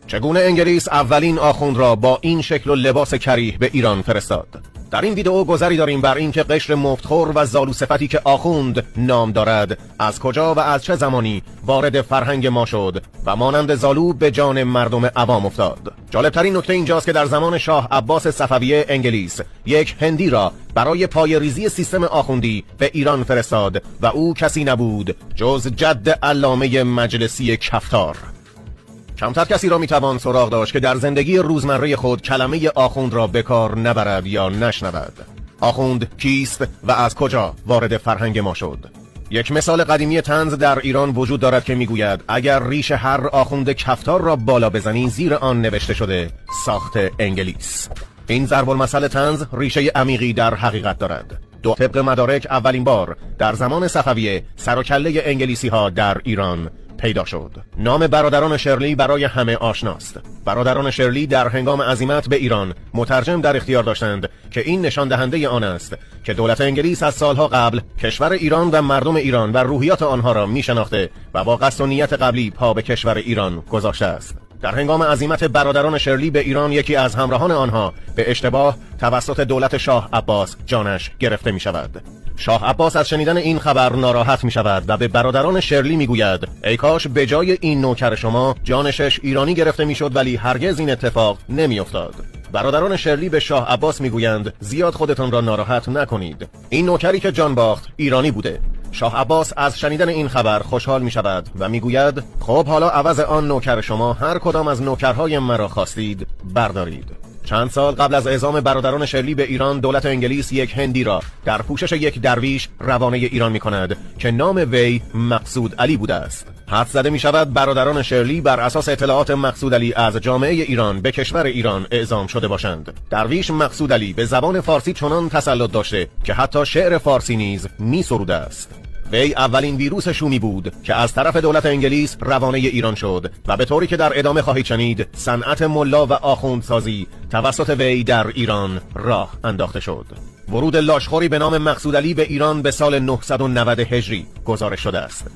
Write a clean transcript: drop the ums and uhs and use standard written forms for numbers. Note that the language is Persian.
چگونه انگلیس اولین آخوند را با این شکل و لباس کریه به ایران فرستاد. در این ویدئو گذری داریم بر این که قشر مفتخور و زالو صفتی که آخوند نام دارد از کجا و از چه زمانی وارد فرهنگ ما شد و مانند زالو به جان مردم عوام افتاد. جالبترین نکته اینجاست که در زمان شاه عباس صفوی انگلیس یک هندی را برای پایه‌ریزی سیستم آخوندی به ایران فرستاد و او کسی نبود جز جد علامه مجلسی کفتار. کمتر کسی را میتوان سراغ داشت که در زندگی روزمره خود کلمه آخوند را به کار نبرد یا نشنود. آخوند کیست و از کجا وارد فرهنگ ما شد؟ یک مثال قدیمی طنز در ایران وجود دارد که میگوید اگر ریش هر آخوند کفتار را بالا بزنی زیر آن نوشته شده ساخت انگلیس. این ضرب المثل طنز ریشه عمیقی در حقیقت دارد. طبق مدارک اولین بار در زمان صفویه سر و کله انگلیسی ها در ایران پیدا شد. نام برادران شرلی برای همه آشناست. برادران شرلی در هنگام عزیمت به ایران مترجم در اختیار داشتند که این نشان دهنده آن است که دولت انگلیس از سالها قبل کشور ایران و مردم ایران و روحیات آنها را می شناخته و با قصد و نیت قبلی پا به کشور ایران گذاشته است. در هنگام عزیمت برادران شرلی به ایران یکی از همراهان آنها به اشتباه توسط دولت شاه عباس جانش گرفته می شود. شاه عباس از شنیدن این خبر ناراحت می شود و به برادران شرلی می گوید ای کاش به جای این نوکر شما جان 6 ایرانی گرفته می شد، ولی هرگز این اتفاق نمی افتاد. برادران شرلی به شاه عباس می گویند زیاد خودتان را ناراحت نکنید، این نوکری که جان باخت ایرانی بوده. شاه عباس از شنیدن این خبر خوشحال می شود و می گوید خب حالا عوض آن نوکر شما هر کدام از نوکرهای مرا خواستید بردارید. چند سال قبل از اعزام برادران شرلی به ایران دولت انگلیس یک هندی را در پوشش یک درویش روانه ایران می کند که نام وی مقصود علی بوده است. حدس زده می شود برادران شرلی بر اساس اطلاعات مقصود علی از جامعه ایران به کشور ایران اعزام شده باشند. درویش مقصود علی به زبان فارسی چنان تسلط داشته که حتی شعر فارسی نیز می سروده است. وی اولین ویروس شومی بود که از طرف دولت انگلیس روانه ایران شد و به طوری که در ادامه خواهید شنید صنعت ملا و آخوندسازی توسط وی در ایران راه انداخته شد. ورود لاشخوری به نام مقصود علی به ایران به سال 990 هجری گزارش شده است.